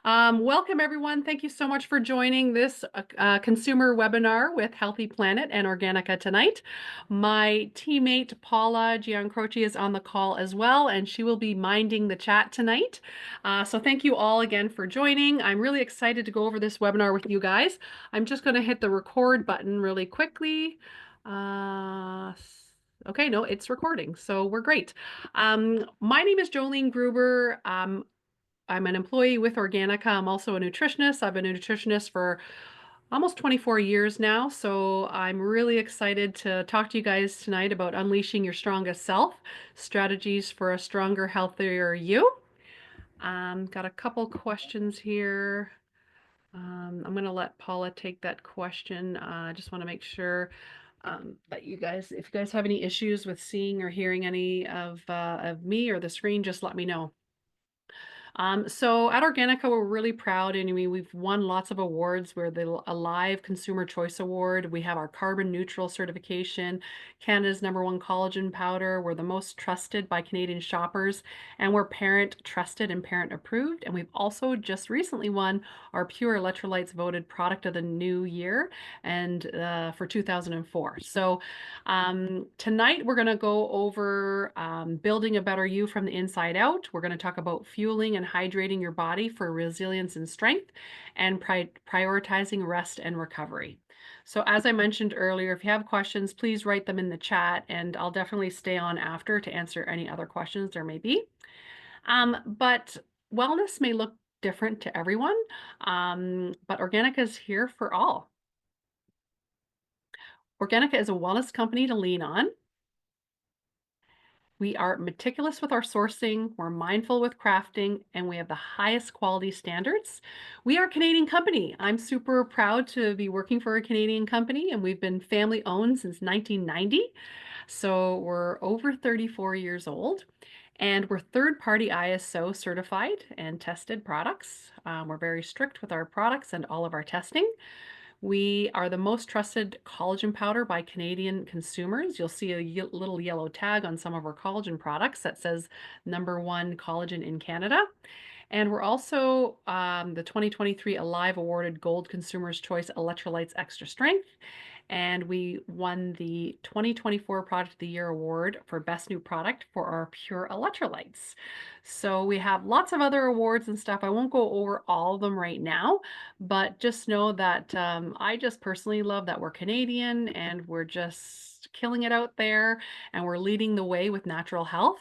Welcome, everyone. Thank you so much for joining this consumer webinar with Healthy Planet and Organica tonight. My teammate Paula Giancroci is on the call as well, and she will be minding the chat tonight. So thank you all again for joining. I'm really excited to go over this webinar with you guys. I'm just going to hit the record button really quickly. Okay, no, it's recording, so we're great. My name is Jolene Gruber. I'm an employee with Organica. I'm also a nutritionist. I've been a nutritionist for almost 24 years now. So I'm really excited to talk to you guys tonight about unleashing your strongest self, strategies for a stronger, healthier you. Got a couple questions here. I'm going to let Paula take that question. I just want to make sure that you guys, if you guys have any issues with seeing or hearing any of me or the screen, just let me know. So at Organica, we're really proud, and we've won lots of awards. We're the Alive Consumer Choice Award. We have our carbon neutral certification, Canada's #1 collagen powder. We're the most trusted by Canadian shoppers, and we're parent trusted and parent approved. And we've also just recently won our Pure Electrolytes voted product of the new year and for 2004. So tonight, we're going to go over building a better you from the inside out. We're going to talk about fueling and hydrating your body for resilience and strength, and prioritizing rest and recovery. So, as I mentioned earlier, if you have questions, please write them in the chat, and I'll definitely stay on after to answer any other questions there may be. But wellness may look different to everyone, but Organica is here for all. Organica is a wellness company to lean on. We are meticulous with our sourcing, we're mindful with crafting, and we have the highest quality standards. We are a Canadian company. I'm super proud to be working for a Canadian company, and we've been family owned since 1990. So we're over 34 years old, and we're third party ISO certified and tested products. We're very strict with our products and all of our testing. We are the most trusted collagen powder by Canadian consumers. You'll see a little yellow tag on some of our collagen products that says #1 collagen in Canada. And we're also the 2023 Alive Awarded Gold Consumer's Choice Electrolytes Extra Strength. And we won the 2024 Product of the Year Award for Best New Product for our Pure Electrolytes. So we have lots of other awards and stuff. I won't go over all of them right now, but just know that I just personally love that we're Canadian and we're just killing it out there and we're leading the way with natural health.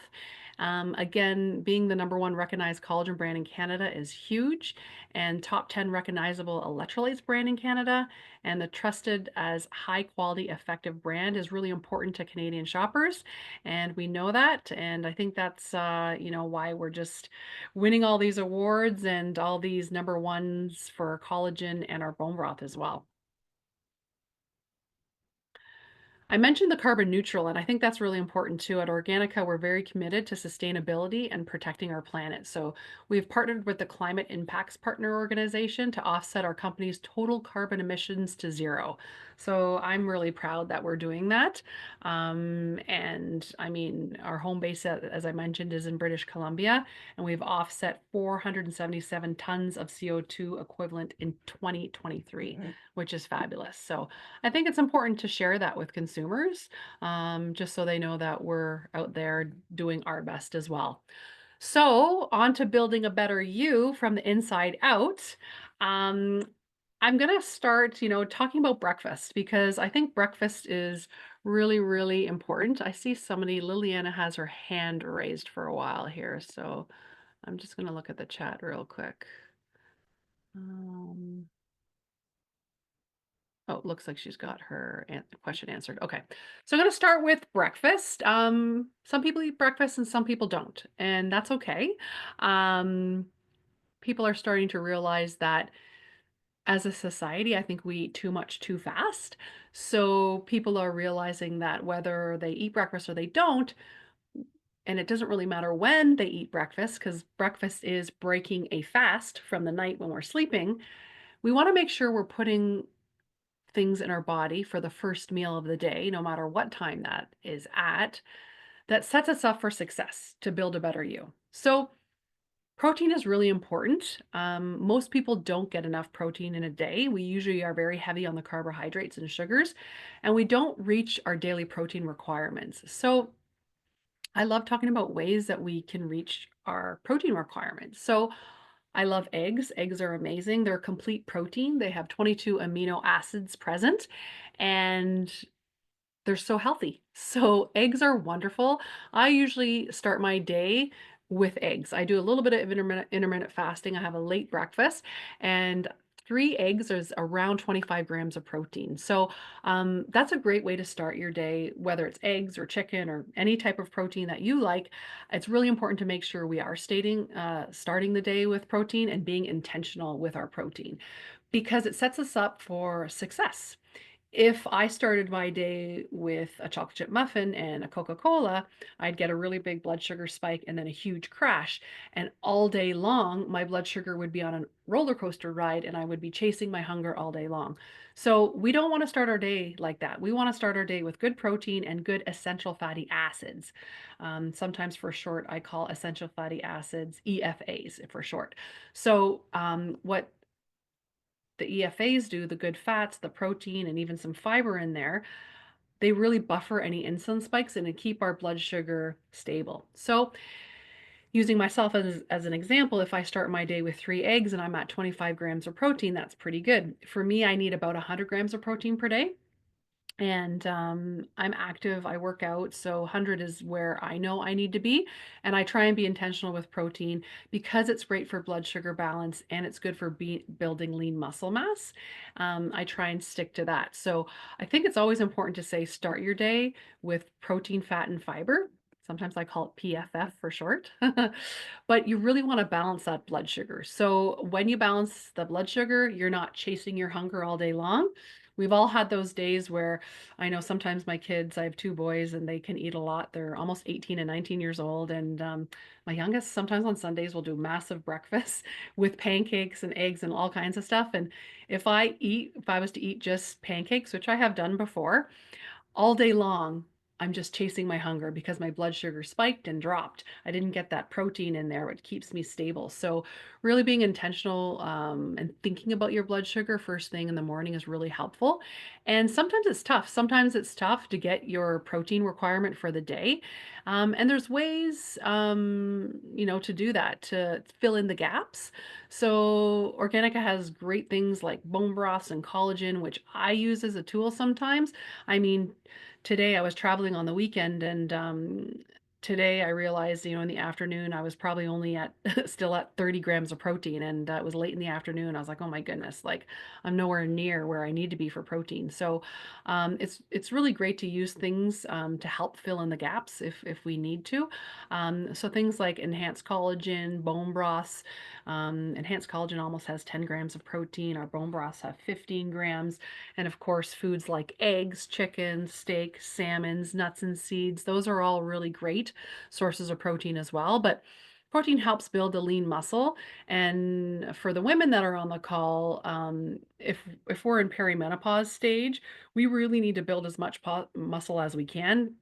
Again, being the #1 recognized collagen brand in Canada is huge, and top 10 recognizable electrolytes brand in Canada, and the trusted as high quality, effective brand is really important to Canadian shoppers, and we know that, and I think that's why we're just winning all these awards and all these #1s for collagen and our bone broth as well. I mentioned the carbon neutral, and I think that's really important too. At Organica, we're very committed to sustainability and protecting our planet. So we've partnered with the Climate Impacts Partner Organization to offset our company's total carbon emissions to zero. So I'm really proud that we're doing that. And I mean, our home base, as I mentioned, is in British Columbia, and we've offset 477 tons of CO2 equivalent in 2023, which is fabulous. So I think it's important to share that with consumers, just so they know that we're out there doing our best as well. So, on to building a better you from the inside out. Um, I'm going to start, talking about breakfast because I think breakfast is really, really important. I see somebody, Liliana has her hand raised for a while here. So, I'm just going to look at the chat real quick. Um, Oh, it looks like she's got her question answered. Okay. So I'm going to start with breakfast. Some people eat breakfast and some people don't, and that's okay. Um, People are starting to realize that as a society, I think we eat too much too fast. So people are realizing that whether they eat breakfast or they don't, and it doesn't really matter when they eat breakfast, because breakfast is breaking a fast from the night when we're sleeping. We want to make sure we're putting things in our body for the first meal of the day, no matter what time that is at, that sets us up for success to build a better you. So Protein is really important. Most people don't get enough protein in a day. We usually are very heavy on the carbohydrates and sugars, and we don't reach our daily protein requirements. So, I love talking about ways that we can reach our protein requirements. So, I love eggs. Eggs are amazing. They're complete protein. They have 22 amino acids present, and they're so healthy. So eggs are wonderful. I usually start my day with eggs. I do a little bit of intermittent fasting. I have a late breakfast, and 3 eggs is around 25 grams of protein. So that's a great way to start your day, whether it's eggs or chicken or any type of protein that you like. It's really important to make sure we are starting the day with protein and being intentional with our protein because it sets us up for success. If I started my day with a chocolate chip muffin and a Coca-Cola, I'd get a really big blood sugar spike and then a huge crash. And all day long, my blood sugar would be on a roller coaster ride and I would be chasing my hunger all day long. So we don't want to start our day like that. We want to start our day with good protein and good essential fatty acids. Sometimes for short, I call essential fatty acids EFAs for short. So what the EFAs do, the good fats, the protein, and even some fiber in there, they really buffer any insulin spikes and to keep our blood sugar stable. So, using myself as an example, if I start my day with 3 eggs and I'm at 25 grams of protein, that's pretty good. For me, I need about 100 grams of protein per day. And I'm active, I work out, so 100 is where I know I need to be. And I try and be intentional with protein because it's great for blood sugar balance and it's good for building lean muscle mass. I try and stick to that. So I think it's always important to say start your day with protein, fat, and fiber. Sometimes I call it PFF for short. But you really want to balance that blood sugar. So when you balance the blood sugar, you're not chasing your hunger all day long. We've all had those days where I know sometimes my kids, I have 2 boys and they can eat a lot. They're almost 18 and 19 years old, and, my youngest sometimes on Sundays will do massive breakfasts with pancakes and eggs and all kinds of stuff, and if I was to eat just pancakes, which I have done before, all day long, I'm just chasing my hunger because my blood sugar spiked and dropped. I didn't get that protein in there, what keeps me stable. So, really being intentional and thinking about your blood sugar first thing in the morning is really helpful. And sometimes it's tough. Sometimes it's tough to get your protein requirement for the day. And there's ways, to do that, to fill in the gaps. So, Organica has great things like bone broths and collagen, which I use as a tool sometimes. I mean, today I was traveling on the weekend and, today I realized, in the afternoon, I was probably only at still at 30 grams of protein, and, it was late in the afternoon. I was like, "Oh my goodness, like, I'm nowhere near where I need to be for protein." So, it's really great to use things, to help fill in the gaps if we need to. So things like enhanced collagen, bone broths. Enhanced collagen almost has 10 grams of protein. Our bone broths have 15 grams. And of course, foods like eggs, chicken, steak, salmons, nuts and seeds, those are all really great sources of protein as well. But protein helps build a lean muscle. And for the women that are on the call, if we're in perimenopause stage, we really need to build as much muscle as we can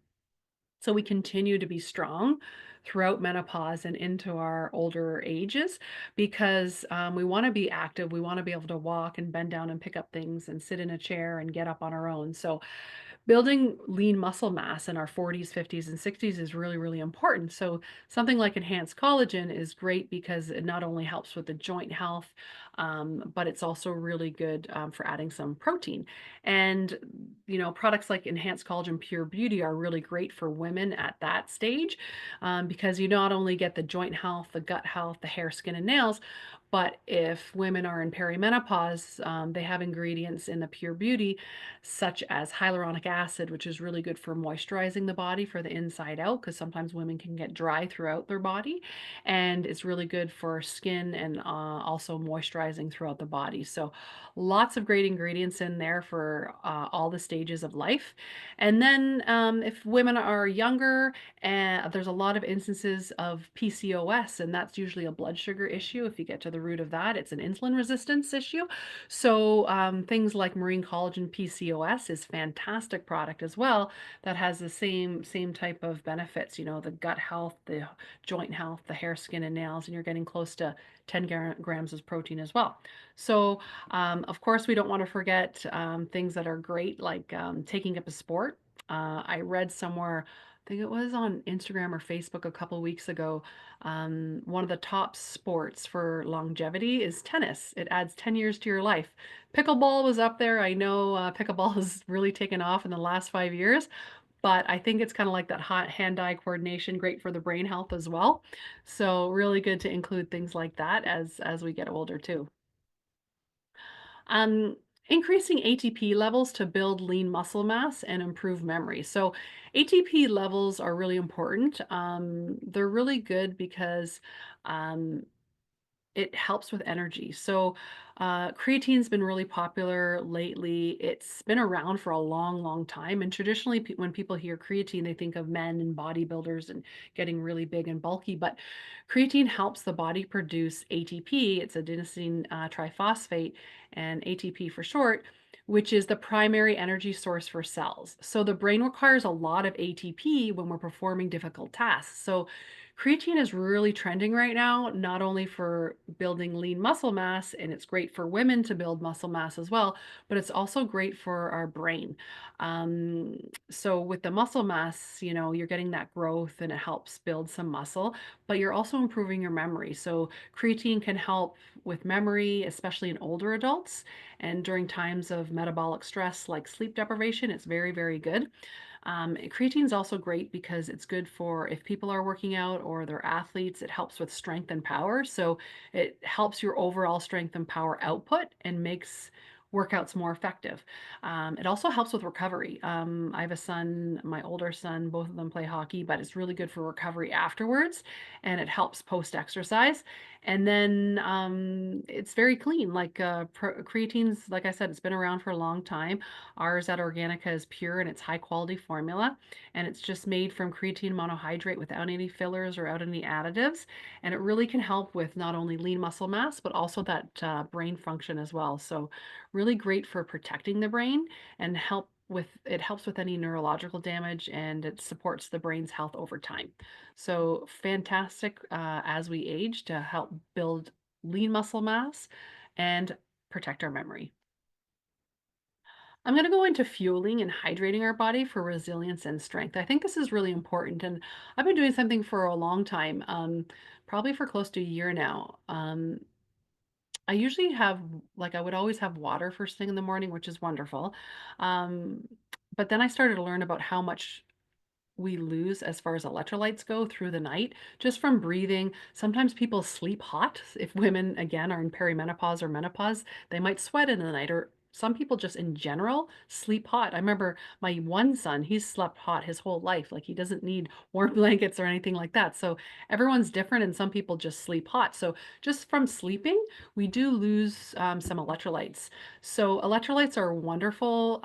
so we continue to be strong throughout menopause and into our older ages because we want to be active. We want to be able to walk and bend down and pick up things and sit in a chair and get up on our own. So building lean muscle mass in our 40s, 50s, and 60s is really, really important. So, something like enhanced collagen is great because it not only helps with the joint health, but it's also really good for adding some protein. And, products like enhanced collagen pure beauty are really great for women at that stage because you not only get the joint health, the gut health, the hair, skin, and nails, but if women are in perimenopause, they have ingredients in the pure beauty such as hyaluronic acid, which is really good for moisturizing the body for the inside out, because sometimes women can get dry throughout their body. And it's really good for skin and also moisturizing throughout the body. So lots of great ingredients in there for all the stages of life. And then if women are younger, and there's a lot of instances of PCOS, and that's usually a blood sugar issue. If you get to the root of that, it's an insulin resistance issue. So things like marine collagen PCOS is fantastic probiotic product as well that has the same type of benefits, the gut health, the joint health, the hair, skin, and nails, and you're getting close to 10 grams of protein as well. So, of course, we don't want to forget things that are great, like taking up a sport. I read somewhere, I think it was on Instagram or Facebook a couple weeks ago, one of the top sports for longevity is tennis. It adds 10 years to your life. Pickleball was up there. I know pickleball has really taken off in the last 5 years, but I think it's kind of like that hot hand-eye coordination, great for the brain health as well. So really good to include things like that as we get older too. Um, Increasing ATP levels to build lean muscle mass and improve memory. So ATP levels are really important. They're really good because um, it helps with energy. So, creatine's been really popular lately. It's been around for a long, long time. And traditionally, when people hear creatine, they think of men and bodybuilders and getting really big and bulky. But creatine helps the body produce ATP. It's adenosine triphosphate, and ATP for short, which is the primary energy source for cells. So the brain requires a lot of ATP when we're performing difficult tasks. So creatine is really trending right now, not only for building lean muscle mass, and it's great for women to build muscle mass as well, but it's also great for our brain. Um, so with the muscle mass, you're getting that growth and it helps build some muscle, but you're also improving your memory. So creatine can help with memory, especially in older adults, and during times of metabolic stress like sleep deprivation, it's very, very good. Creatine is also great because it's good for if people are working out or they're athletes, it helps with strength and power. So it helps your overall strength and power output and makes workouts more effective. It also helps with recovery. I have a son, my older son, both of them play hockey, but it's really good for recovery afterwards and it helps post exercise. And then it's very clean. Like creatine's, like I said, it's been around for a long time. Ours at Organica is pure and it's high quality formula, and it's just made from creatine monohydrate without any fillers or without any additives. And it really can help with not only lean muscle mass, but also that brain function as well. So really great for protecting the brain and it helps with any neurological damage and it supports the brain's health over time. So fantastic as we age to help build lean muscle mass and protect our memory. I'm going to go into fueling and hydrating our body for resilience and strength. I think this is really important, and I've been doing something for a long time, probably for close to a year now. I usually have, like, I would always have water first thing in the morning, which is wonderful. Um, but then I started to learn about how much we lose as far as electrolytes go through the night just from breathing. Sometimes people sleep hot. If women, again, are in perimenopause or menopause, they might sweat in the night, or some people just in general sleep hot. I remember my one son, he's slept hot his whole life. Like he doesn't need warm blankets or anything like that. So everyone's different, and some people just sleep hot. So just from sleeping, we do lose some electrolytes. So electrolytes are wonderful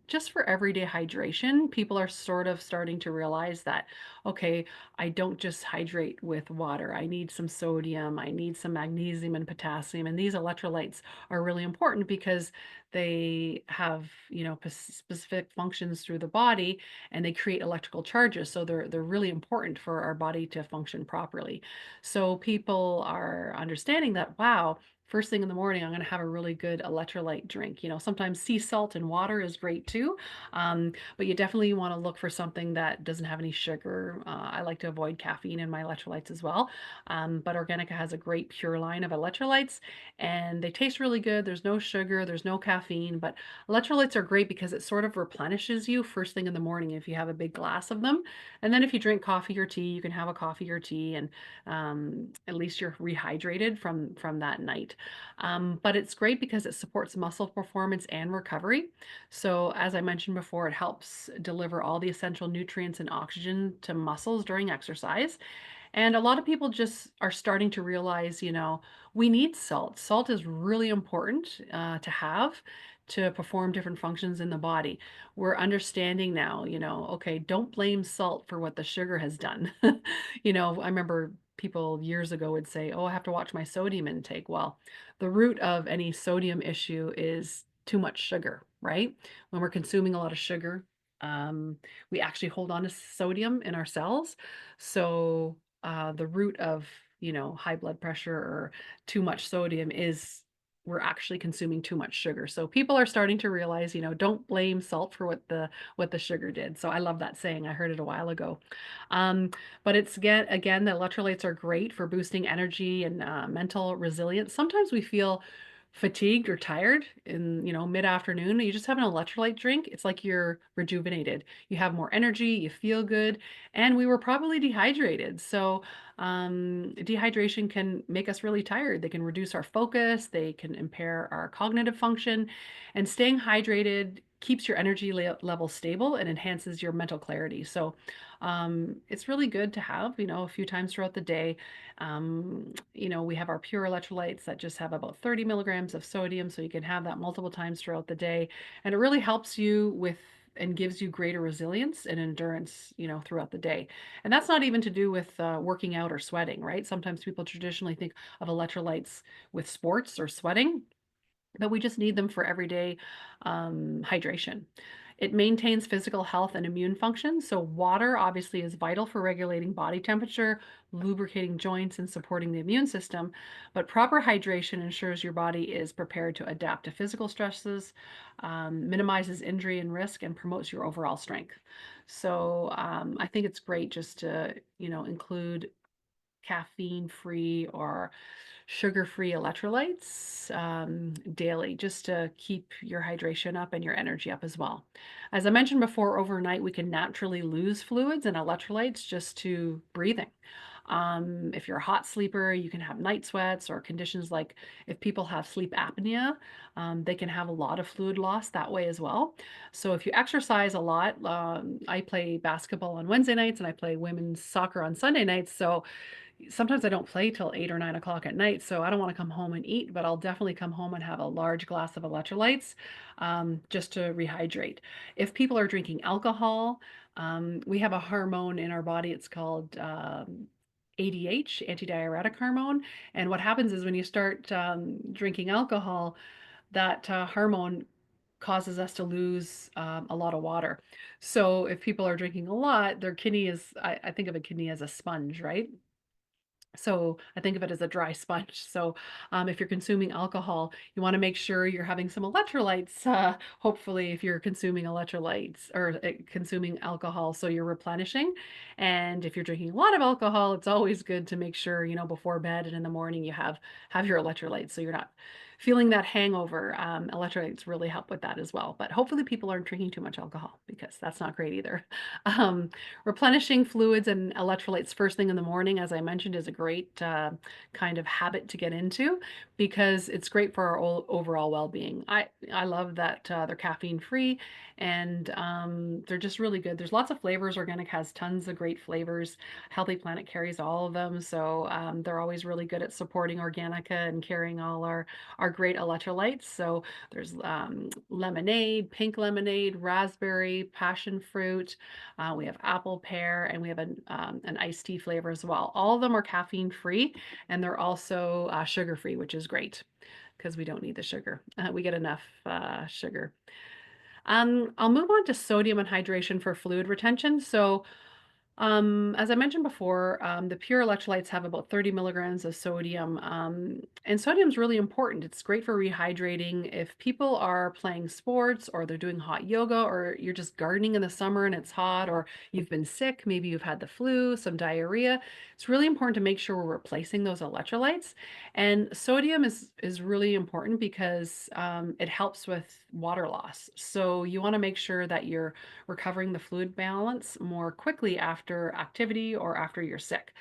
just for everyday hydration. People are sort of starting to realize that, okay, I don't just hydrate with water. I need some sodium, I need some magnesium and potassium. And these electrolytes are really important because they have, specific functions through the body and they create electrical charges. So they're really important for our body to function properly. So people are understanding that, wow, first thing in the morning, I'm going to have a really good electrolyte drink. Sometimes sea salt and water is great too, but you definitely want to look for something that doesn't have any sugar. I like to avoid caffeine in my electrolytes as well, but Organica has a great pure line of electrolytes, and they taste really good. There's no sugar, there's no caffeine, but electrolytes are great because it sort of replenishes you first thing in the morning if you have a big glass of them, and then if you drink coffee or tea, you can have a coffee or tea, and at least you're rehydrated from that night. But it's great because it supports muscle performance and recovery. So, as I mentioned before, it helps deliver all the essential nutrients and oxygen to muscles during exercise. And a lot of people just are starting to realize, we need salt. Salt is really important to have to perform different functions in the body. We're understanding now, okay, don't blame salt for what the sugar has done. I remember people years ago would say, oh, I have to watch my sodium intake. Well, the root of any sodium issue is too much sugar, right? When we're consuming a lot of sugar, um, we actually hold on to sodium in our cells. So the root of, high blood pressure or too much sodium is we're actually consuming too much sugar. So people are starting to realize, don't blame salt for what the sugar did. So I love that saying. I heard it a while ago. Um, but it's again, the electrolytes are great for boosting energy and mental resilience. Sometimes we feel fatigued or tired in, mid-afternoon, you just have an electrolyte drink, it's like you're rejuvenated. You have more energy, you feel good, and we were probably dehydrated. So, dehydration can make us really tired. They can reduce our focus, they can impair our cognitive function, and staying hydrated keeps your energy level stable and enhances your mental clarity. So, it's really good to have, a few times throughout the day. We have our pure electrolytes that just have about 30 milligrams of sodium, so you can have that multiple times throughout the day. And it really helps you with and gives you greater resilience and endurance, throughout the day. And that's not even to do with working out or sweating, right? Sometimes people traditionally think of electrolytes with sports or sweating, but we just need them for everyday hydration. It maintains physical health and immune function. So, water obviously is vital for regulating body temperature, lubricating joints, and supporting the immune system. But proper hydration ensures your body is prepared to adapt to physical stresses, minimizes injury and risk, and promotes your overall strength. So, I think it's great just to, include caffeine free or sugar-free electrolytes daily just to keep your hydration up and your energy up as well. As I mentioned before, overnight we can naturally lose fluids and electrolytes just to breathing. If you're a hot sleeper, you can have night sweats or conditions like if people have sleep apnea, they can have a lot of fluid loss that way as well. So if you exercise a lot, I play basketball on Wednesday nights and I play women's soccer on Sunday nights. So sometimes I don't play till 8 or 9 o'clock at night, so I don't wanna come home and eat, but I'll definitely come home and have a large glass of electrolytes, just to rehydrate. If people are drinking alcohol, we have a hormone in our body, it's called, ADH, antidiuretic hormone, and what happens is when you start, drinking alcohol, that, hormone causes us to lose, a lot of water. So if people are drinking a lot, their kidney is I think of a kidney as a sponge, right? So I think of it as a dry sponge. So if you're consuming alcohol, you want to make sure you're having some electrolytes. Hopefully, if you're consuming electrolytes or consuming alcohol, so you're replenishing. And if you're drinking a lot of alcohol, it's always good to make sure before bed and in the morning you have your electrolytes, so you're not feeling that hangover. Electrolytes really help with that as well. But hopefully, people aren't drinking too much alcohol because that's not great either. Um, Replenishing fluids and electrolytes first thing in the morning, as I mentioned, is a great kind of habit to get into because it's great for our overall well-being. I love that they're caffeine free and they're just really good. There's lots of flavors. Organic has tons of great flavors. Healthy Planet carries all of them, so they're always really good at supporting Organica and carrying all our great electrolytes. So there's lemonade, pink lemonade, raspberry, passion fruit. We have apple pear, and we have an iced tea flavor as well. All of them are caffeine free, and they're also sugar free, which is great because we don't need the sugar. We get enough sugar. I'll move on to sodium and hydration for fluid retention. So as I mentioned before, the pure electrolytes have about 30 milligrams of sodium, and sodium is really important. It's great for rehydrating. If people are playing sports or they're doing hot yoga or you're just gardening in the summer and it's hot or you've been sick, maybe you've had the flu, some diarrhea, it's really important to make sure we're replacing those electrolytes. And sodium is really important because it helps with water loss. So you want to make sure that you're recovering the fluid balance more quickly after activity or after you're sick.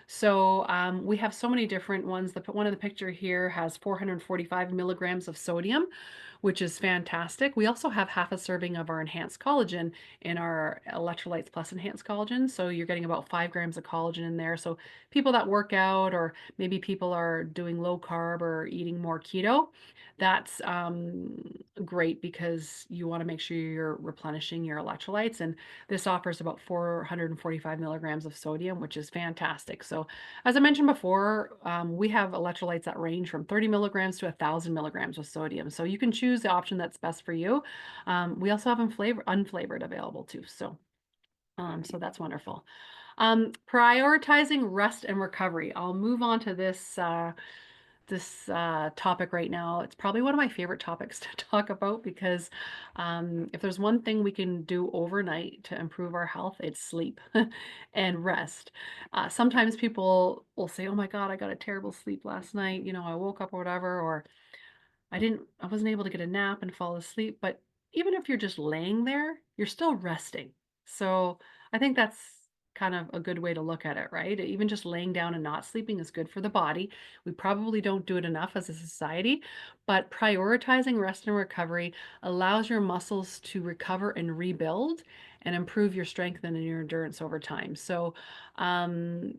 So we have so many different ones. The one in the picture here has 445 milligrams of sodium, which is fantastic. We also have half a serving of our enhanced collagen in our electrolytes plus enhanced collagen. So you're getting about 5 grams of collagen in there. So people that work out or maybe people are doing low carb or eating more keto, that's great because you want to make sure you're replenishing your electrolytes. And this offers about 445 milligrams of sodium, which is fantastic. So, as I mentioned before, we have electrolytes that range from 30 milligrams to 1,000 milligrams of sodium. So, you can choose choose the option that's best for you. We also have them unflavored available too. So that's wonderful. Prioritizing rest and recovery. I'll move on to this topic right now. It's probably one of my favorite topics to talk about because if there's one thing we can do overnight to improve our health, it's sleep and rest. Sometimes people will say, "Oh my God, I got a terrible sleep last night. I woke up or whatever," or I wasn't able to get a nap and fall asleep, but even if you're just laying there, you're still resting. So, I think that's kind of a good way to look at it, right? Even just laying down and not sleeping is good for the body. We probably don't do it enough as a society, but prioritizing rest and recovery allows your muscles to recover and rebuild and improve your strength and your endurance over time. So, um,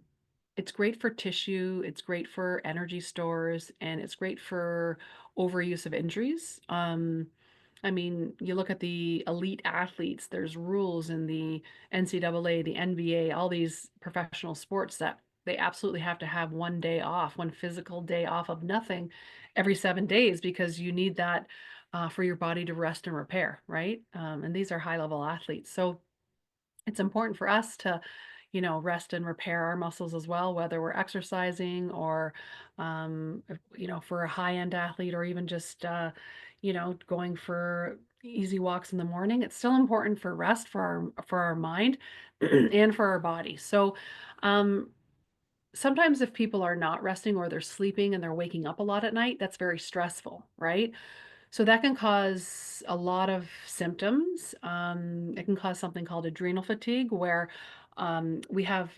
it's great for tissue, it's great for energy stores, and it's great for overuse of injuries. I mean, you look at the elite athletes, there's rules in the NCAA, the NBA, all these professional sports that they absolutely have to have one day off, one physical day off of nothing every 7 days because you need that for your body to rest and repair, right? And these are high level athletes. So it's important for us to, rest and repair our muscles as well, whether we're exercising or, for a high end athlete or even just, going for easy walks in the morning. It's still important for rest for our mind and for our body. So, um, sometimes if people are not resting or they're sleeping and they're waking up a lot at night, that's very stressful, right? So that can cause a lot of symptoms. It can cause something called adrenal fatigue, where we have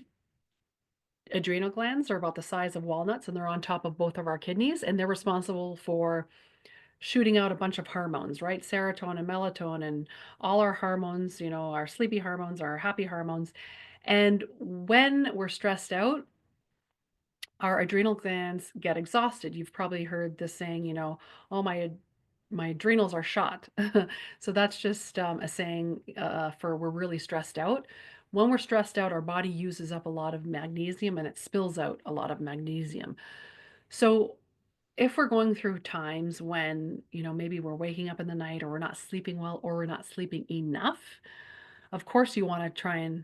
adrenal glands. They're about the size of walnuts and they're on top of both of our kidneys, and they're responsible for shooting out a bunch of hormones, right? Serotonin, melatonin, all our hormones, our sleepy hormones, our happy hormones. And when we're stressed out, our adrenal glands get exhausted. You've probably heard this saying, "Oh, my adrenals are shot." So that's just a saying for we're really stressed out. When we're stressed out, our body uses up a lot of magnesium and it spills out a lot of magnesium. So if we're going through times when, maybe we're waking up in the night or we're not sleeping well or we're not sleeping enough, of course you want to try and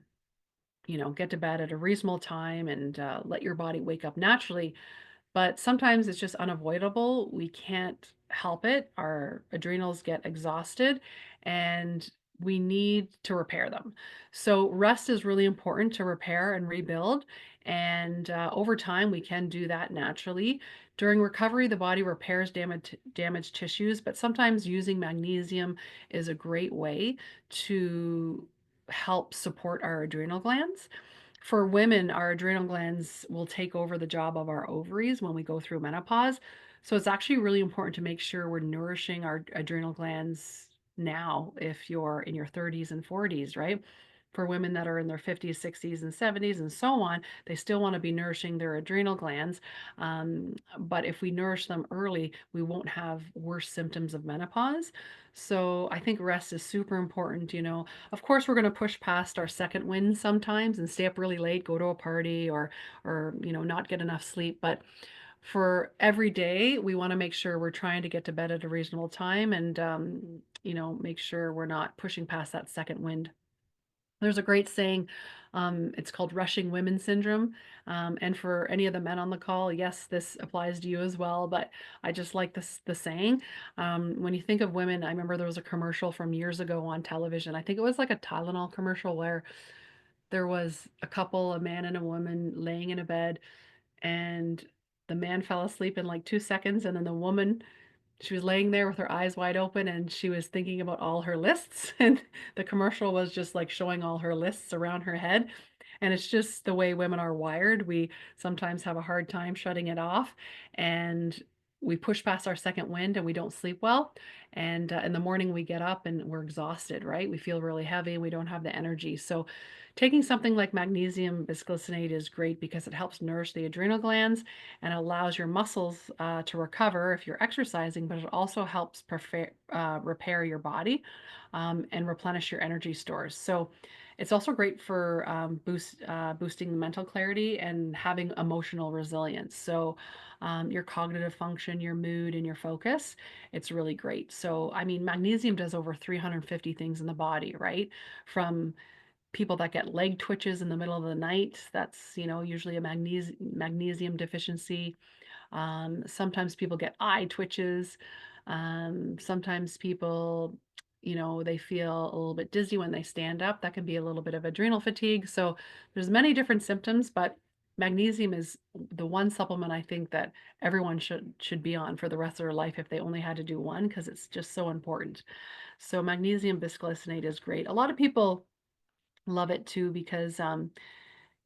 get to bed at a reasonable time and let your body wake up naturally, but sometimes it's just unavoidable. We can't help it. Our adrenals get exhausted and we need to repair them. So, rest is really important to repair and rebuild. And over time, we can do that naturally. During recovery, the body repairs damaged tissues, but sometimes using magnesium is a great way to help support our adrenal glands. For women, our adrenal glands will take over the job of our ovaries when we go through menopause. So it's actually really important to make sure we're nourishing our adrenal glands now if you're in your 30s and 40s, right? For women that are in their 50s, 60s, and 70s, and so on, they still want to be nourishing their adrenal glands. But if we nourish them early, we won't have worse symptoms of menopause. So I think rest is super important. Of course, we're going to push past our second wind sometimes and stay up really late, go to a party or not get enough sleep, but for every day, we want to make sure we're trying to get to bed at a reasonable time and make sure we're not pushing past that second wind. There's a great saying, it's called rushing women syndrome. And for any of the men on the call, yes, this applies to you as well, but I just like the saying. When you think of women, I remember there was a commercial from years ago on television. I think it was like a Tylenol commercial where there was a couple, a man and a woman laying in a bed, and the man fell asleep in like 2 seconds, and then the woman, she was laying there with her eyes wide open and she was thinking about all her lists, and the commercial was just like showing all her lists around her head. And it's just the way women are wired. We sometimes have a hard time shutting it off, and we push past our second wind and we don't sleep well. And in the morning, we get up and we're exhausted, right? We feel really heavy and we don't have the energy. So, taking something like magnesium bisglycinate is great because it helps nourish the adrenal glands and allows your muscles to recover if you're exercising, but it also helps repair your body and replenish your energy stores. So, It's also great for boosting the mental clarity and having emotional resilience. So, your cognitive function, your mood, and your focus, it's really great. So, I mean, magnesium does over 350 things in the body, right? From people that get leg twitches in the middle of the night, that's, usually a magnesium deficiency. Sometimes people get eye twitches. Sometimes people, they feel a little bit dizzy when they stand up. That can be a little bit of adrenal fatigue. So there's many different symptoms, but magnesium is the one supplement I think that everyone should be on for the rest of their life if they only had to do one because it's just so important. So magnesium bisglycinate is great. A lot of people love it too because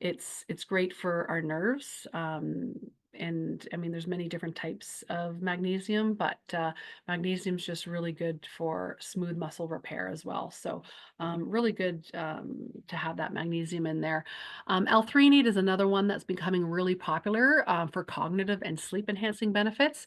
it's great for our nerves, and I mean, there's many different types of magnesium, but magnesium's just really good for smooth muscle repair as well. So, really good to have that magnesium in there. L-threonate is another one that's becoming really popular for cognitive and sleep enhancing benefits.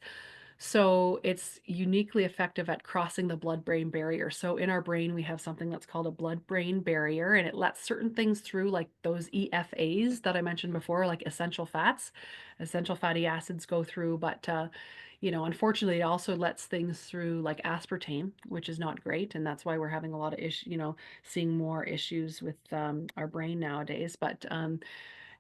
So it's uniquely effective at crossing the blood-brain barrier. So in our brain, we have something that's called a blood-brain barrier, and it lets certain things through, like those EFAs that I mentioned before, like essential fats, essential fatty acids go through. But unfortunately, it also lets things through like aspartame, which is not great, and that's why we're having a lot of seeing more issues with our brain nowadays. But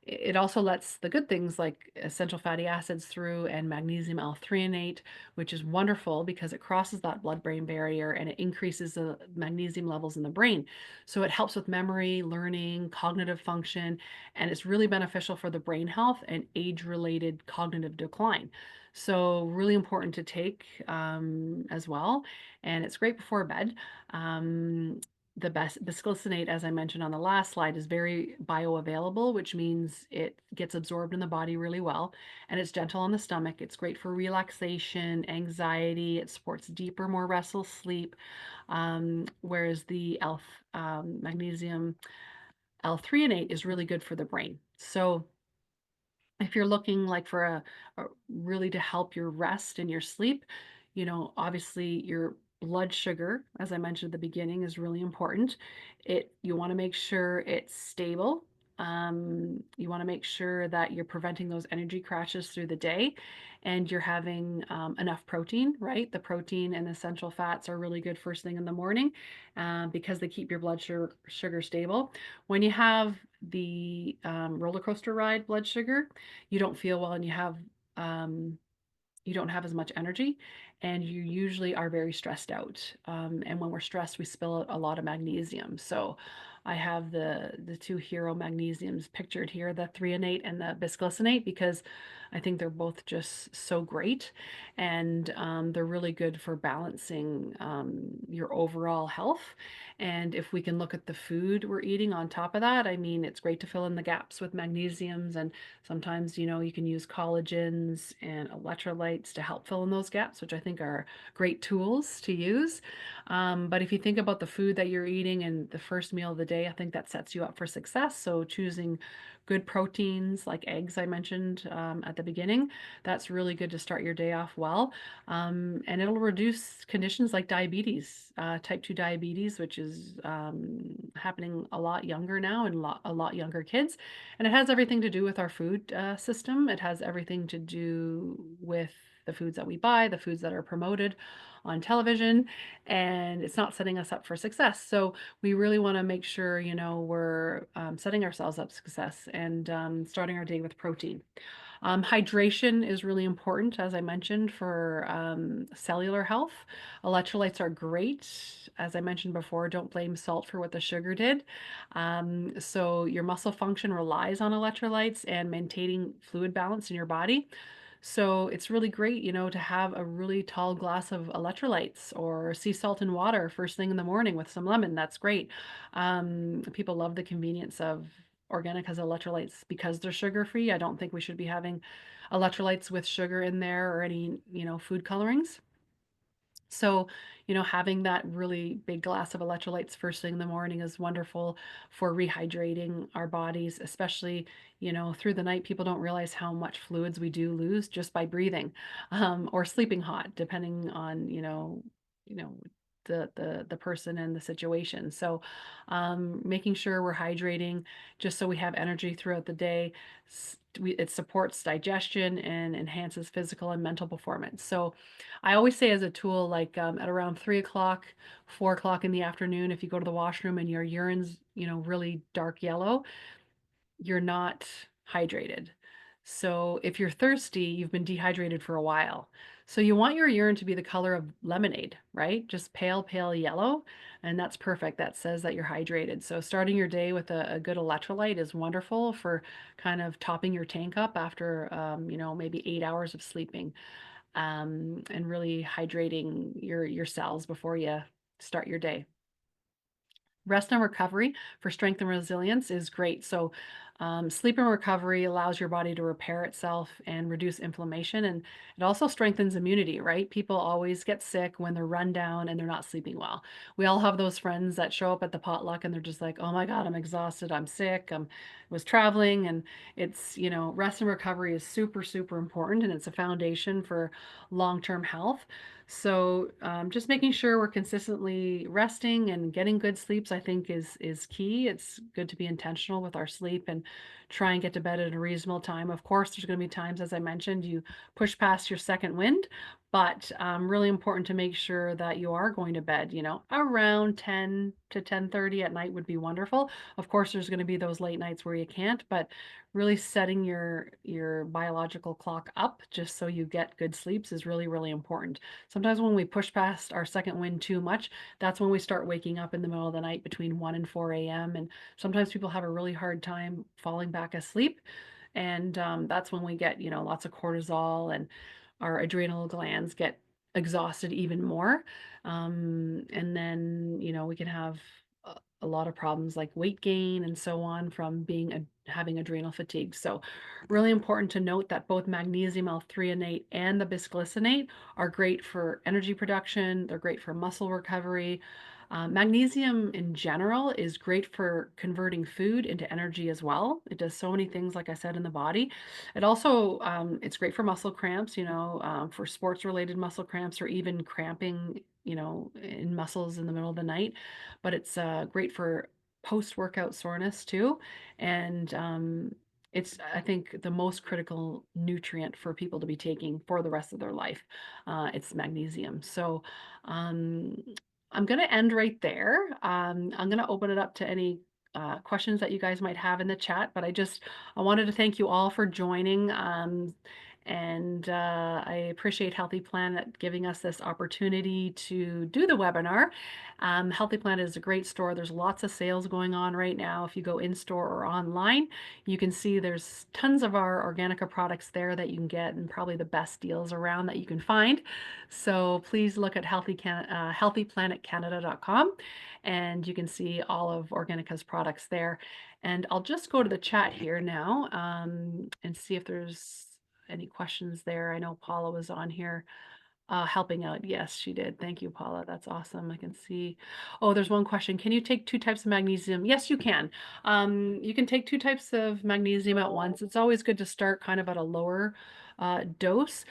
it also lets the good things like essential fatty acids through and magnesium L-threonate, which is wonderful because it crosses that blood-brain barrier and it increases the magnesium levels in the brain. So it helps with memory, learning, cognitive function, and it's really beneficial for the brain health and age-related cognitive decline. So really important to take as well, and it's great before bed. The best bisglycinate, as I mentioned on the last slide, is very bioavailable, which means it gets absorbed in the body really well, and it's gentle on the stomach. It's great for relaxation, anxiety. It supports deeper, more restful sleep. Whereas the magnesium L-threonate is really good for the brain. So if you're looking like for a really to help your rest and your sleep, obviously your blood sugar, as I mentioned at the beginning, is really important. You want to make sure it's stable. You want to make sure that you're preventing those energy crashes through the day and you're having enough protein, right? The protein and essential fats are really good first thing in the morning because they keep your blood sugar stable. When you have the roller coaster ride blood sugar, you don't feel well and um, you don't have as much energy and you usually are very stressed out. And when we're stressed, we spill out a lot of magnesium. So I have the two hero magnesiums pictured here, the threonate and the bisglycinate, because I think they're both just so great. And they're really good for balancing your overall health. And if we can look at the food we're eating on top of that, I mean, it's great to fill in the gaps with magnesiums. And sometimes, you can use collagens and electrolytes to help fill in those gaps, which I think are great tools to use. But if you think about the food that you're eating and the first meal of the day, I think that sets you up for success. So choosing good proteins like eggs, I mentioned at the beginning, that's really good to start your day off well. And it'll reduce conditions like diabetes, type 2 diabetes, which is happening a lot younger now and a lot younger kids. And it has everything to do with our food system. It has everything to do with the foods that we buy, the foods that are promoted on television, and it's not setting us up for success. So we really want to make sure, we're setting ourselves up for success and starting our day with protein. Hydration is really important, as I mentioned, for cellular health. Electrolytes are great. As I mentioned before, don't blame salt for what the sugar did. So your muscle function relies on electrolytes and maintaining fluid balance in your body. So it's really great, to have a really tall glass of electrolytes or sea salt and water first thing in the morning with some lemon. That's great. People love the convenience of organic has electrolytes because they're sugar free. I don't think we should be having electrolytes with sugar in there or any, food colorings. So, having that really big glass of electrolytes first thing in the morning is wonderful for rehydrating our bodies, especially, through the night. People don't realize how much fluids we do lose just by breathing or sleeping hot, depending on, you know, the person and the situation. So, making sure we're hydrating just so we have energy throughout the day. It supports digestion and enhances physical and mental performance. So, I always say as a tool, like at around 3 o'clock, 4 o'clock in the afternoon, if you go to the washroom and your urine's, really dark yellow, you're not hydrated. So if you're thirsty, you've been dehydrated for a while. So you want your urine to be the color of lemonade, right? Just pale, pale yellow. And that's perfect. That says that you're hydrated. So starting your day with a good electrolyte is wonderful for kind of topping your tank up after, maybe 8 hours of sleeping, and really hydrating your cells before you start your day. Rest and recovery for strength and resilience is great. So, sleep and recovery allows your body to repair itself and reduce inflammation. And it also strengthens immunity, right? People always get sick when they're run down and they're not sleeping well. We all have those friends that show up at the potluck and they're just like, oh my God, I'm exhausted. I'm sick. Was traveling. And rest and recovery is super, super important. And it's a foundation for long term health. So, just making sure we're consistently resting and getting good sleeps, I think is key. It's good to be intentional with our sleep and try and get to bed at a reasonable time. Of course, there's going to be times, as I mentioned, you push past your second wind, but really important to make sure that you are going to bed, around 10 to 10:30 at night would be wonderful. Of course, there's going to be those late nights where you can't, but really setting your biological clock up just so you get good sleeps is really, really important. Sometimes when we push past our second wind too much, that's when we start waking up in the middle of the night between 1 and 4 a.m. And sometimes people have a really hard time falling back asleep. And that's when we get, lots of cortisol and our adrenal glands get exhausted even more. And then, we can have a lot of problems like weight gain and so on from having adrenal fatigue. So, really important to note that both magnesium L-threonate and the bisglycinate are great for energy production. They're great for muscle recovery. Magnesium in general is great for converting food into energy as well. It does so many things, like I said, in the body. It also it's great for muscle cramps, for sports related muscle cramps or even cramping, in muscles in the middle of the night. But it's great for post workout soreness too, and it's, I think, the most critical nutrient for people to be taking for the rest of their life. It's magnesium. So, um, I'm going to end right there. I'm going to open it up to any questions that you guys might have in the chat, but I wanted to thank you all for joining. And I appreciate Healthy Planet giving us this opportunity to do the webinar. Healthy Planet is a great store. There's lots of sales going on right now. If you go in store or online, you can see there's tons of our Organica products there that you can get, and probably the best deals around that you can find. So please look at healthyplanetcanada.com and you can see all of Organica's products there. And I'll just go to the chat here now and see if there's any questions there. I know Paula was on here helping out. Yes, she did. Thank you, Paula. That's awesome. I can see. Oh, there's one question. Can you take 2 types of magnesium? Yes, you can. You can take 2 types of magnesium at once. It's always good to start kind of at a lower dose.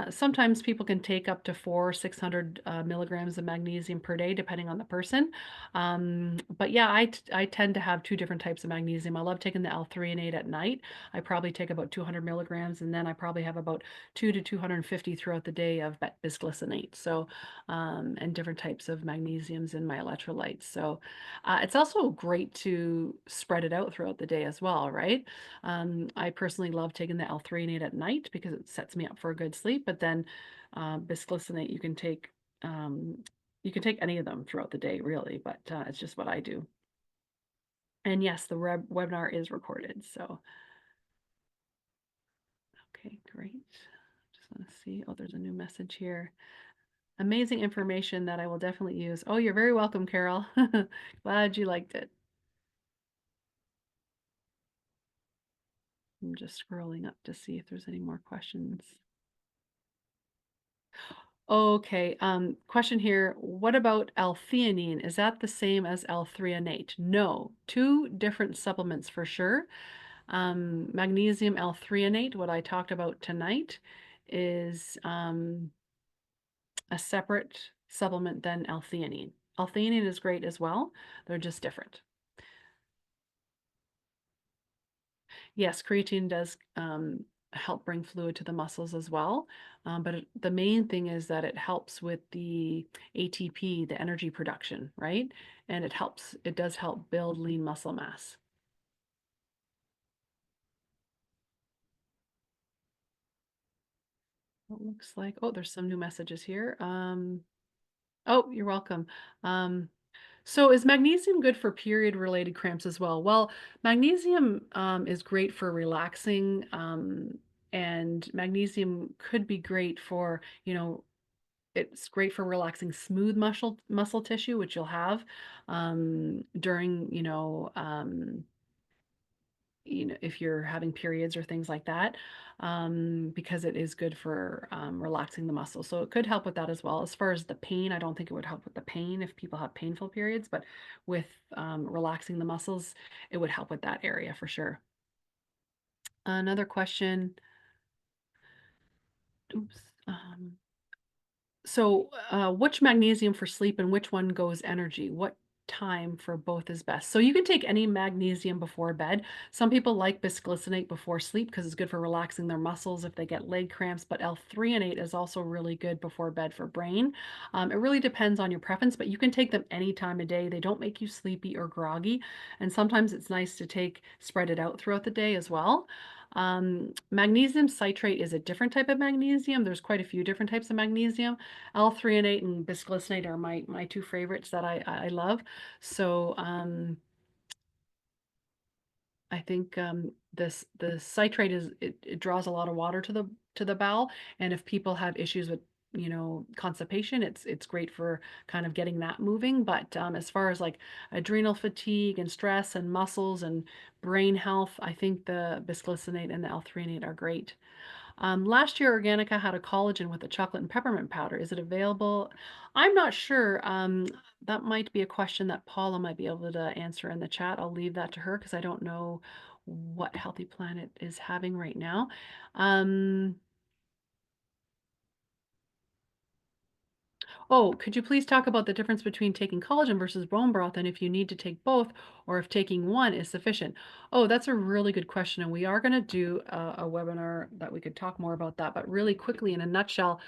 Sometimes people can take up to 600 milligrams of magnesium per day, depending on the person. But yeah, I tend to have 2 different types of magnesium. I love taking the L-threonate at night. I probably take about 200 milligrams, and then I probably have about 2 to 250 throughout the day of bisglycinate. So, and different types of magnesiums in my electrolytes. So, it's also great to spread it out throughout the day as well, right? I personally love taking the L-threonate at night because it sets me up for a good sleep. But then, bisglycinate um, you can take any of them throughout the day, really. But it's just what I do. And yes, the webinar is recorded. So, okay, great. Just want to see. Oh, there's a new message here. Amazing information that I will definitely use. Oh, you're very welcome, Carol. Glad you liked it. I'm just scrolling up to see if there's any more questions. Okay, question here. What about L-theanine? Is that the same as L-threonate? No, 2 different supplements for sure. Magnesium L-threonate, what I talked about tonight, is a separate supplement than L-theanine. L-theanine is great as well. They're just different. Yes, creatine does help bring fluid to the muscles as well. The main thing is that it helps with the ATP, the energy production, right? And it does help build lean muscle mass. It looks like, oh, there's some new messages here. Oh, you're welcome. Um, So is magnesium good for period-related cramps as well? Well, magnesium is great for relaxing, and magnesium could be great for, it's great for relaxing smooth muscle tissue, which you'll have during, if you're having periods or things like that, because it is good for relaxing the muscles. So it could help with that as well. As far as the pain, I don't think it would help with the pain if people have painful periods, but with relaxing the muscles, it would help with that area for sure. Another question. Oops. Which magnesium for sleep and which one goes energy? What time for both is best? So you can take any magnesium before bed. Some people like bisglycinate before sleep because it's good for relaxing their muscles if they get leg cramps, but L-threonate is also really good before bed for brain. It really depends on your preference, but you can take them any time of day. They don't make you sleepy or groggy, and sometimes it's nice to spread it out throughout the day as well. Magnesium citrate is a different type of magnesium. There's quite a few different types of magnesium. L-threonate and bisglycinate are my two favorites that I love. So I think the citrate it draws a lot of water to the bowel, and if people have issues with constipation, it's great for kind of getting that moving. But as far as like adrenal fatigue and stress and muscles and brain health, I think the bisglycinate and the L-threonate are great. Last year, Organica had a collagen with a chocolate and peppermint powder. Is it available? I'm not sure. That might be a question that Paula might be able to answer in the chat. I'll leave that to her because I don't know what Healthy Planet is having right now. Um, Oh, could you please talk about the difference between taking collagen versus bone broth and if you need to take both or if taking one is sufficient? Oh, that's a really good question. And we are going to do a webinar that we could talk more about that. But really quickly, in a nutshell,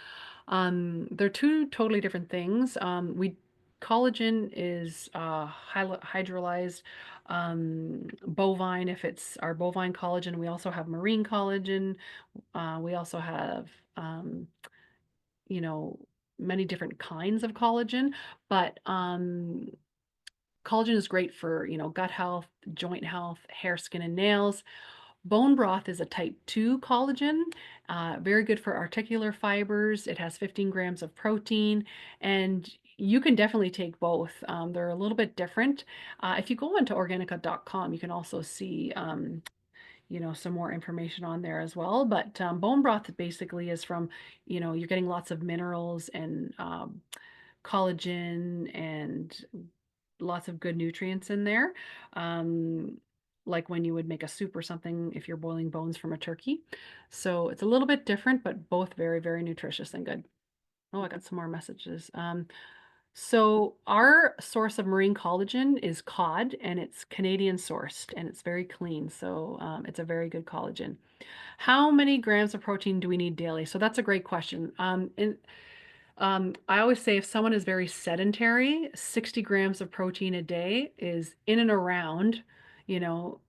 they're two totally different things. Collagen is hydrolyzed bovine, if it's our bovine collagen. We also have marine collagen. We also have you know, many different kinds of collagen, but collagen is great for, gut health, joint health, hair, skin, and nails. Bone broth is a type 2 collagen, very good for articular fibers. It has 15 grams of protein, and you can definitely take both. They're a little bit different. If you go onto organica.com, you can also see some more information on there as well. But bone broth basically is from, you're getting lots of minerals and collagen and lots of good nutrients in there. Um, like when you would make a soup or something if you're boiling bones from a turkey. So it's a little bit different, but both very, very nutritious and good. Oh, I got some more messages. So our source of marine collagen is cod, and it's Canadian sourced, and it's very clean. So it's a very good collagen. How many grams of protein do we need daily? So that's a great question. I always say if someone is very sedentary, 60 grams of protein a day is in and around, you know,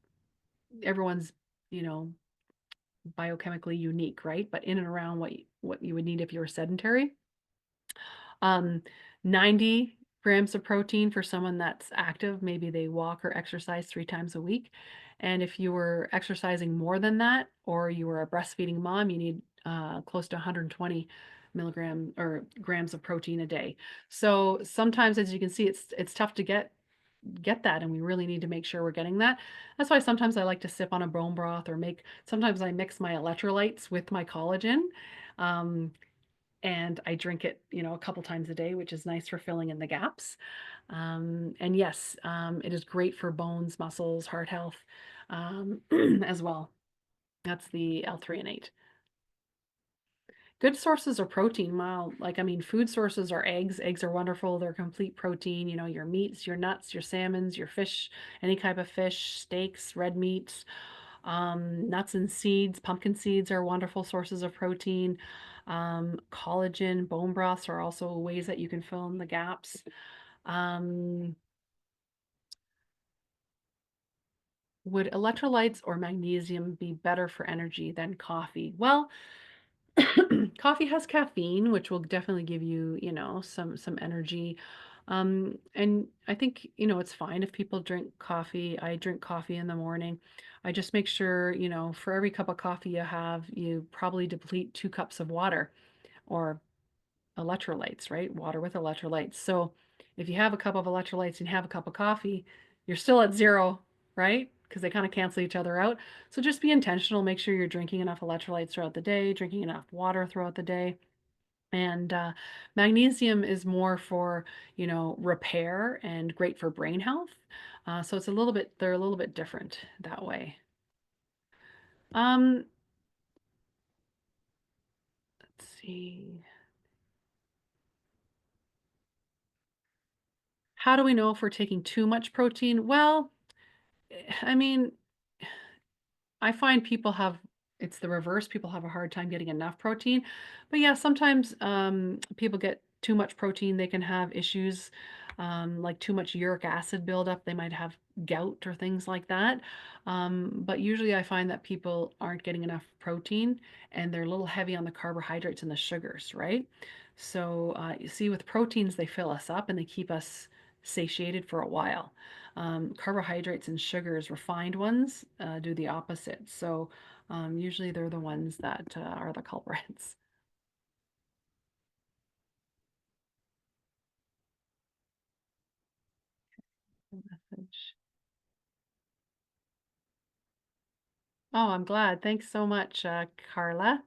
everyone's, you know, biochemically unique, right? But in and around what you would need if you were sedentary. Um, 90 grams of protein for someone that's active, maybe they walk or exercise 3 times a week. And if you were exercising more than that, or you were a breastfeeding mom, you need close to 120 milligram or grams of protein a day. So sometimes, as you can see, it's tough to get that, and we really need to make sure we're getting that. That's why sometimes I like to sip on a bone broth or sometimes I mix my electrolytes with my collagen. Um, and I drink it, a couple times a day, which is nice for filling in the gaps. And yes, it is great for bones, muscles, heart health, as well. That's the L-threonate. Good sources of protein, well, like, I mean, food sources are eggs. Eggs are wonderful. They're complete protein, your meats, your nuts, your salmons, your fish, any type of fish, steaks, red meats, nuts and seeds. Pumpkin seeds are wonderful sources of protein. Collagen, bone broths are also ways that you can fill in the gaps. Um, would electrolytes or magnesium be better for energy than coffee? Well, coffee has caffeine, which will definitely give you, some energy. And I think, it's fine if people drink coffee. I drink coffee in the morning. I just make sure, for every cup of coffee you have, you probably deplete 2 cups of water or electrolytes, right? Water with electrolytes. So if you have a cup of electrolytes and you have a cup of coffee, you're still at zero, right? Because they kind of cancel each other out. So just be intentional. Make sure you're drinking enough electrolytes throughout the day, drinking enough water throughout the day. And magnesium is more for, repair and great for brain health. So they're a little bit different that way. Um, let's see. How do we know if we're taking too much protein? Well, I mean, I find people have it's the reverse. People have a hard time getting enough protein. But yeah, sometimes people get too much protein. They can have issues like too much uric acid buildup. They might have gout or things like that. But usually I find that people aren't getting enough protein and they're a little heavy on the carbohydrates and the sugars, right? So you see, with proteins, they fill us up and they keep us satiated for a while. Carbohydrates and sugars, refined ones, do the opposite. So usually they're the ones that are the culprits. Message. Oh, I'm glad. Thanks so much, Carla.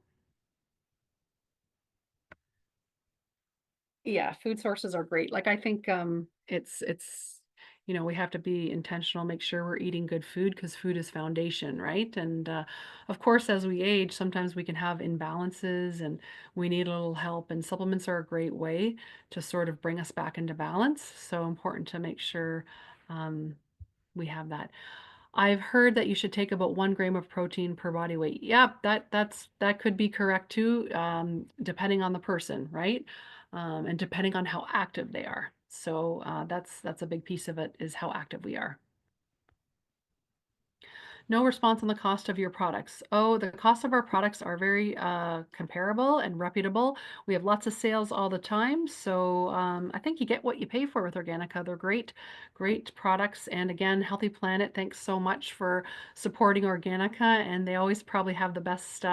Yeah, food sources are great. Like, I think, we have to be intentional, make sure we're eating good food because food is foundation, right? And, of course, as we age, sometimes we can have imbalances and we need a little help, and supplements are a great way to sort of bring us back into balance. So important to make sure, um, we have that. I've heard that you should take about 1 gram of protein per body weight. Yep, that could be correct too, depending on the person, right? And depending on how active they are. So that's a big piece of it is how active we are. No response on the cost of your products. Oh, the cost of our products are very comparable and reputable. We have lots of sales all the time. So I think you get what you pay for with Organica. They're great, great products. And again, Healthy Planet, thanks so much for supporting Organica. And they always probably have the best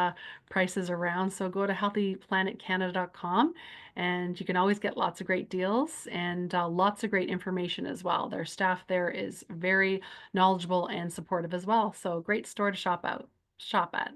prices around. So go to healthyplanetcanada.com and you can always get lots of great deals and lots of great information as well. Their staff there is very knowledgeable and supportive as well. So great store to shop at.